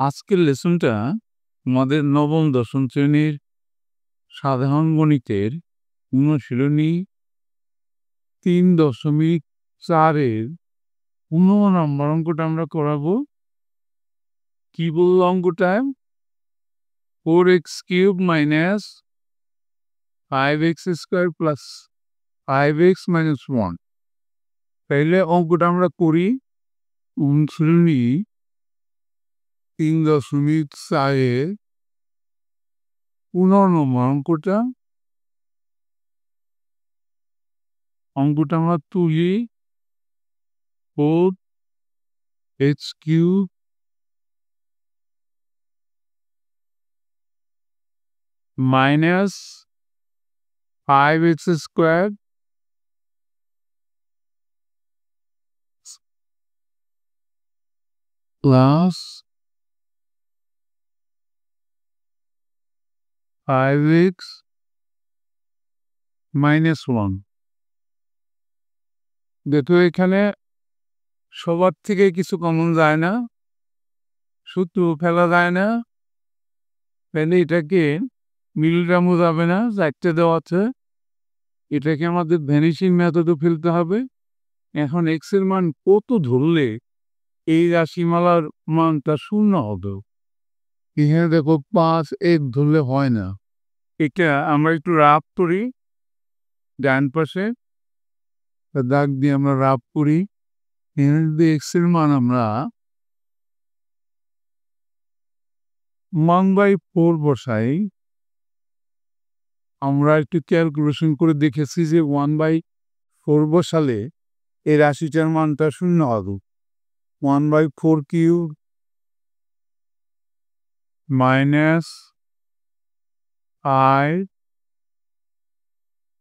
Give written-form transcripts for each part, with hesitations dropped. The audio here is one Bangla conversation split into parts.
আজকের লেসনটা আমাদের নবম দশম শ্রেণীর সাধারণ গণিতের অনুশীলনী 3.4-এর 15 নম্বর অঙ্কটা আমরা করাবো। কি বলল অঙ্কটা? 4x³ minus 5x² plus 5x minus 1। তাইলে অঙ্কটা আমরা করি। অনুশীলনী 3.4-এর 15 নম্বর অঙ্কটা আমরা তুলি। 4x³ minus 5x² plus 5x minus 1। দেখো এখানে সবার থেকে কিছু কমন যায় না, সূত্র ফেলা যায় না, তাহলে এটাকে মিলটামো যাবে না, চারটে দেওয়া আছে, এটাকে আমাদের ভ্যানিশিং মেথডে ফেলতে হবে। এখন এক্স এর মান কত ধরলে এই রাশিমালার মানটা শূন্য হবে? এখানে দেখো 5 ধরলে হয় না। এটা আমরা একটু রাফ করি, ডান পাশে দাগ দিয়ে আমরা রাফ করি। এখানে যদি এক্স এর মান আমরা 1/4 বসাই, আমরা একটু ক্যালকুলেশন করে দেখেছি যে 1/4 বসালে এই রাশিটার মানটা শূন্য হবে। 1/4³ minus 5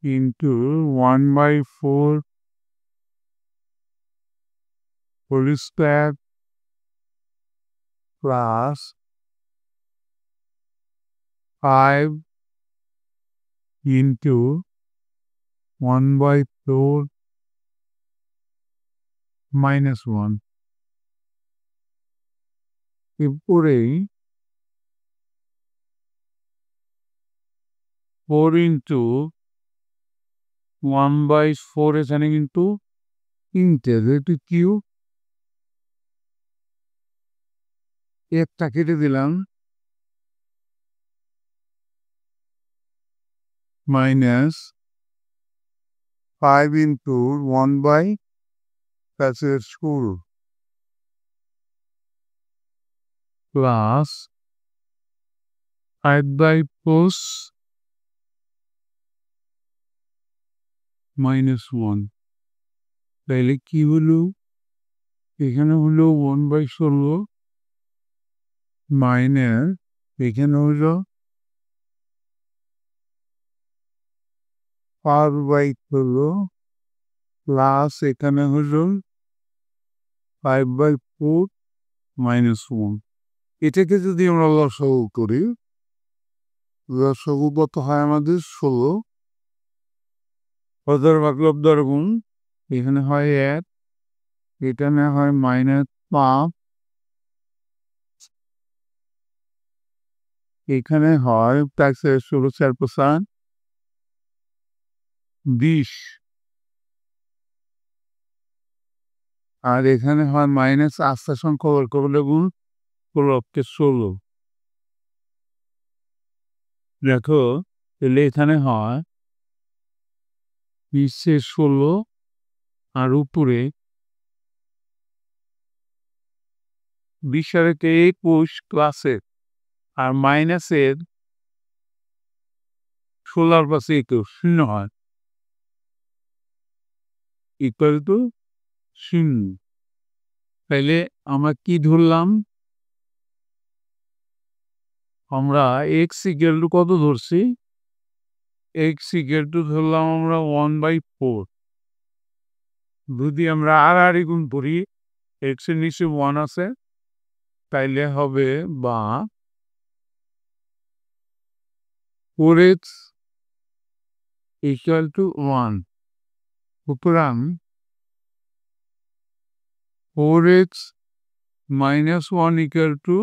into 1/4 whole square plus 5 into 1/4 minus 1। এরপরেই 4 ইন্টু 1/4 এখানে কিন্তু ইন্টিগ্রেটেড কিউব, একটা কেটে দিলাম, মাইনাস 5 ইন্টু 1/4 প্লাস 5/4 মাইনাস 1। তাইলে কি হলো? এখানে হলো 1/16 মাইনাস এখানে হলো 5/16 প্লাস এখানে হলো 5/4 মাইনাস 1। এটাকে যদি আমরা লসাগু করি, লসাগু কত হয় আমাদের? 16। 10 গুণ, এখানে হয় 1, এখানে হয় -5, এখানে হয় 20, আর এখানে হয় মাইনাস আস্তা সংখ্যা বর্গ করলে গুণ 16। দেখো তাহলে এখানে হয় 20-16 আর উপরে 20 ক্লাসের আর মাইনাসের 16 পাশে 21 শূন্য হয়, ইকুয়াল টু 0। তাইলে আমরা কি ধরলাম? আমরা এক্স ইকুয়াল টু কত ধরছি? এক্স ইকুয়াল টু ধরলাম আমরা 1/4। যদি আমরা আর গুণ করি, এক্স এর নিচে 1 আছে, তাইলে হবে বা 4x ইকুয়াল টু 1, সুতরাং 4x মাইনাস 1 ইকুয়াল টু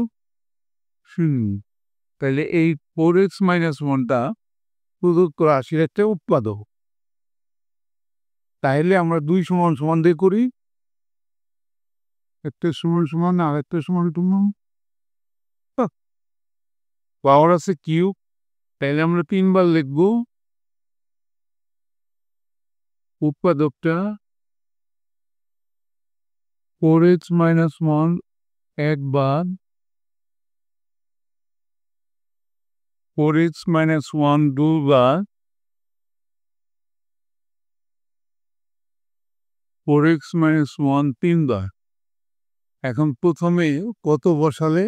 শূন্য। তাহলে এই 4x - 1টা প্রদত্ত রাশির একটা উৎপাদক। তাহলে আমরা 2 সমান সমান দিয়ে করি, একটা সমান সমান আর একটা সমান সমান পাওয়ার আছে কিউব। তাহলে আমরা 3 বার লিখব উৎপাদকটা 4x - 1 একবার, 4x - 1 দুবার, 4x - 1 তিনবার। এখন প্রথমে কত বসালে?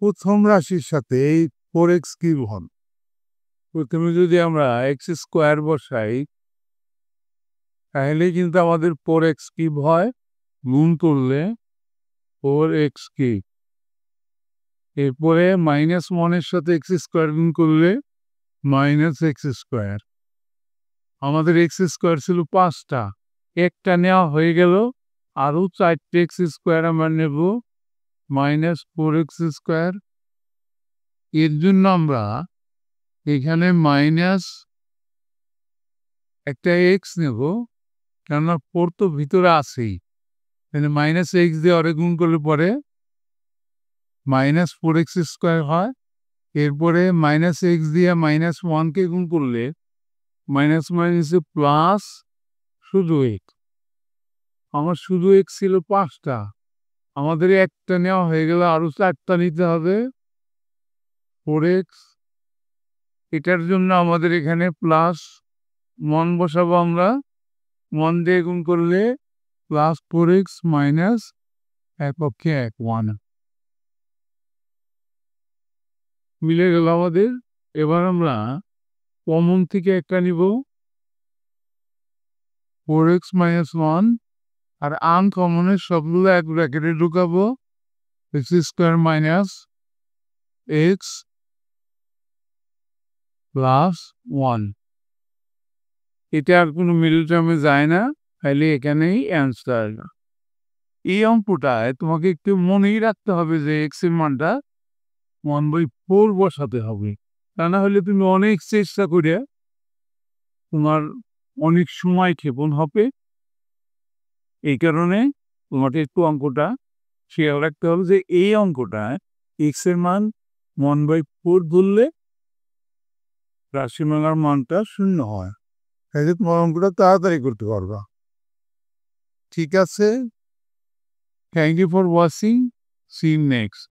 প্রথম রাশির সাথে এই 4x কিউব হন। প্রথমে যদি আমরা x স্কোয়ার বসাই তাহলে কিন্তু আমাদের 4x কিউব হয়, গুণ করলে 4x কিউব। এরপরে -1 সাথে x স্কোয়ার গুণ করলে -x স্কোয়ার। আমাদের x স্কোয়ার ছিল 5টা, একটা নেওয়া হয়ে গেল, আরও 4টে x স্কোয়ার আমরা নেব, -4x স্কোয়ার। এর জন্য আমরা এখানে মাইনাস একটা x নেব, কেননা 4 তো ভিতরে আছেই। তাহলে -x দিয়ে অরে গুণ করলে পরে -4x স্কোয়ার হয়। এরপরে -x দিয়ে -1কে গুণ করলে মাইনাস মাইনাসে প্লাস শুধু x। আমার শুধু x ছিল 5টা, আমাদের একটা নেওয়া হয়ে গেলে আরও 4টা নিতে হবে, 4x। এটার জন্য আমাদের এখানে প্লাস 1 বসাবো আমরা, 1 দিয়ে গুণ করলে প্লাস 4x মাইনাস এককে 1 মিলে গেল আমাদের। এবার আমরা কমন থেকে একটা নিব, 4x - 1, আর আনকমনের সবগুলো এক ব্র্যাকেটে ঢুকাবো, x square minus x plus 1। এটা আর কোনো মিডল টার্মে যায় না, তাহলে এখানেই অ্যান্সার। এই অঙ্কটায় তোমাকে একটু মনেই রাখতে হবে যে x এর মানটা 1/4 বসাতে হবে, তা না হলে তুমি অনেক চেষ্টা করে তোমার অনেক সময় ক্ষেপণ হবে। এই কারণে তোমাকে একটু অঙ্কটা খেয়াল রাখতে হবে যে এই অঙ্কটায় x এর মান 1/4 ধরলে রাশিমালার মানটা 0 হয়। তাহলে তোমার অঙ্কটা তাড়াতাড়ি করতে পারবা। ঠিক আছে, thank you for watching, see you next.